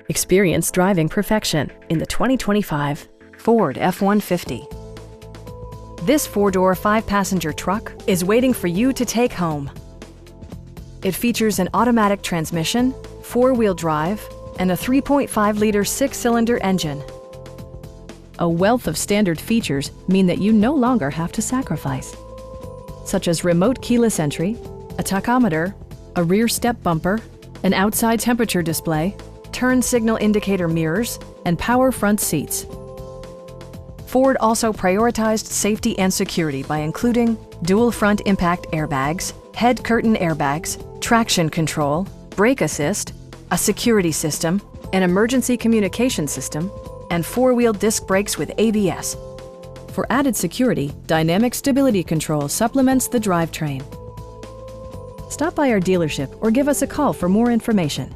Experience driving perfection in the 2025 Ford F-150. This four-door, five-passenger truck is waiting for you to take home. It features an automatic transmission, four-wheel drive, and a 3.5-liter six-cylinder engine. A wealth of standard features mean that you no longer have to sacrifice, such as remote keyless entry, a tachometer, a rear step bumper, an outside temperature display, turn signal indicator mirrors, and power front seats. Ford also prioritized safety and security by including dual front impact airbags, head curtain airbags, traction control, brake assist, a security system, an emergency communication system, and four-wheel disc brakes with ABS. For added security, dynamic stability control supplements the drivetrain. Stop by our dealership or give us a call for more information.